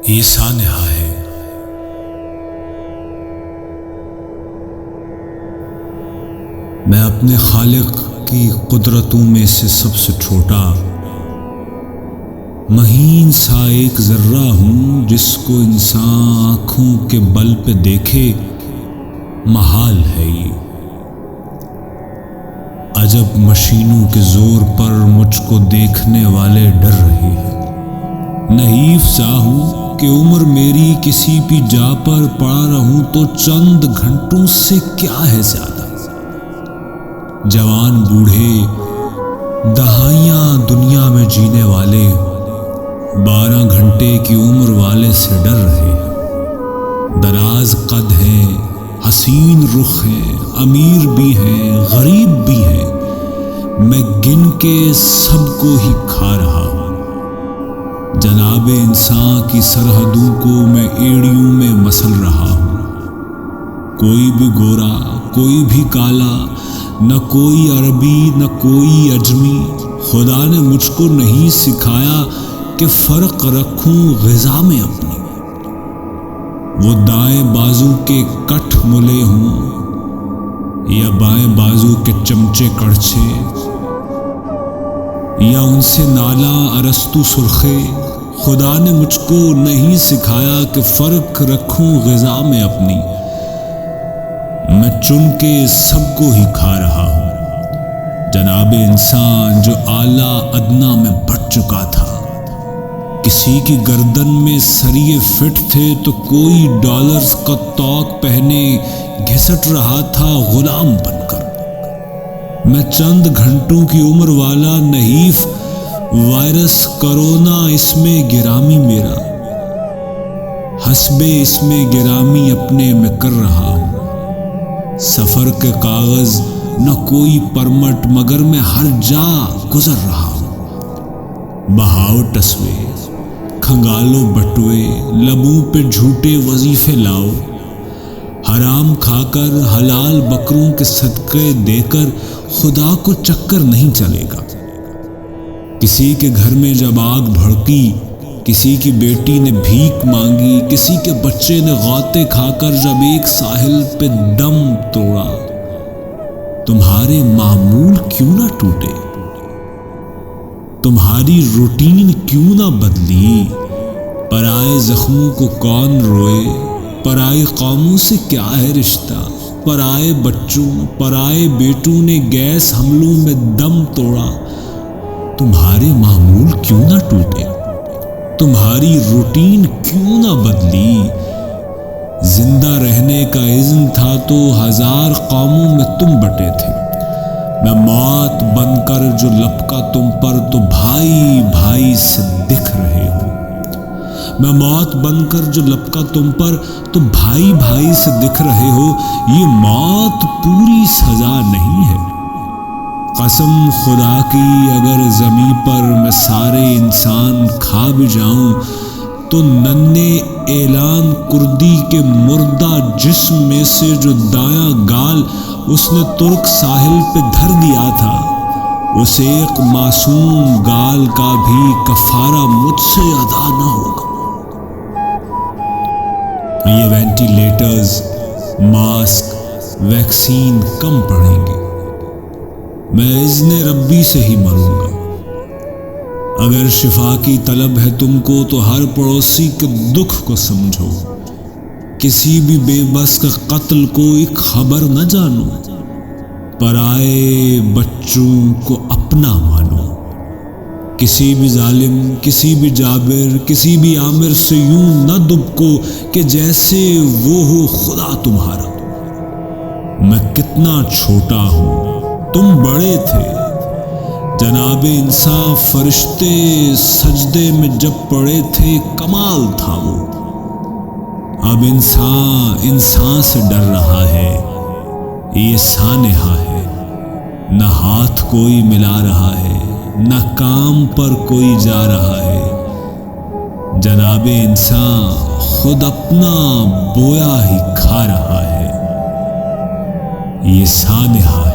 یہ سانحہ ہے، میں اپنے خالق کی قدرتوں میں سے سب سے چھوٹا مہین سا ایک ذرہ ہوں، جس کو انسان آنکھوں کے بل پہ دیکھے محال ہے یہ۔ عجب مشینوں کے زور پر مجھ کو دیکھنے والے ڈر رہے ہیں۔ نحیف سا ہوں کہ عمر میری کسی بھی جا پر پڑا رہوں تو چند گھنٹوں سے کیا ہے زیادہ۔ جوان بوڑھے دہائیاں دنیا میں جینے والے 12 گھنٹے کی عمر والے سے ڈر رہے ہیں۔ دراز قد ہیں، حسین رخ ہیں، امیر بھی ہیں، غریب بھی ہیں، میں گن کے سب کو ہی کھا رہا ہوں۔ جناب انسان کی سرحدوں کو میں ایڑیوں میں مسل رہا ہوں۔ کوئی بھی گورا، کوئی بھی کالا، نہ کوئی عربی نہ کوئی اجمی۔ خدا نے مجھ کو نہیں سکھایا کہ فرق رکھوں غذا میں اپنی۔ وہ دائیں بازو کے کٹ ملے ہوں یا بائیں بازو کے چمچے کڑچھے، یا ان سے نالا ارسطو سرخے، خدا نے مجھ کو نہیں سکھایا کہ فرق رکھوں غذا میں اپنی۔ میں چن کے سب کو ہی کھا رہا ہوں۔ جناب انسان جو اعلیٰ ادنا میں بڑھ چکا تھا، کسی کی گردن میں سریے فٹ تھے تو کوئی ڈالرز کا توق پہنے گھسٹ رہا تھا غلام بن کر۔ میں چند گھنٹوں کی عمر والا نحیف وائرس کرونا، اس میں گرامی میرا، حسب اس میں گرامی اپنے میں کر رہا ہوں۔ سفر کے کاغذ نہ کوئی پرمٹ، مگر میں ہر جا گزر رہا ہوں۔ بہاؤ ٹسوے، کھنگالو بٹوے، لبوں پہ جھوٹے وظیفے لاؤ۔ حرام کھا کر، حلال بکروں کے صدقے دے کر خدا کو چکر نہیں چلے گا۔ کسی کے گھر میں جب آگ بھڑکی، کسی کی بیٹی نے بھیک مانگی، کسی کے بچے نے غوطے کھا کر جب ایک ساحل پہ دم توڑا، تمہارے معمول کیوں نہ ٹوٹے؟ تمہاری روٹین کیوں نہ بدلی؟ پرائے زخموں کو کون روئے؟ پرائی قوموں سے کیا ہے رشتہ؟ پرائے بچوں، پرائے بیٹوں نے گیس حملوں میں دم توڑا، تمہارے معمول کیوں نہ ٹوٹے؟ تمہاری روٹین کیوں نہ بدلی؟ زندہ رہنے کا اذن تھا تو 1000 قوموں میں تم بٹے تھے۔ میں موت بن کر جو لپکا تم پر تو بھائی بھائی سے دکھ رہے ہو۔ میں موت بن کر جو لپکا تم پر تو بھائی بھائی سے دکھ رہے ہو۔ یہ موت پوری سزا نہیں ہے۔ قسم خدا کی اگر زمیں پر میں سارے انسان کھا بھی جاؤں تو ننھے اعلان کردی کے مردہ جسم میں سے جو دایاں گال اس نے ترک ساحل پہ دھر دیا تھا، اس ایک معصوم گال کا بھی کفارہ مجھ سے ادا نہ ہوگا۔ یہ وینٹیلیٹرز، ماسک، ویکسین کم پڑیں گے، میں اذن ربی سے ہی مروں گا۔ اگر شفا کی طلب ہے تم کو تو ہر پڑوسی کے دکھ کو سمجھو، کسی بھی بے بس کے قتل کو ایک خبر نہ جانو، پرائے بچوں کو اپنا مانو۔ کسی بھی ظالم، کسی بھی جابر، کسی بھی عامر سے یوں نہ دبکو کہ جیسے وہ ہو خدا تمہارا۔ میں کتنا چھوٹا ہوں، تم بڑے تھے۔ جناب انسان فرشتے سجدے میں جب پڑے تھے کمال تھا وہ۔ اب انسان سے ڈر رہا ہے، یہ سانحہ ہے۔ نہ ہاتھ کوئی ملا رہا ہے، نہ کام پر کوئی جا رہا ہے۔ جناب انسان خود اپنا بویا ہی کھا رہا ہے، یہ سانحہ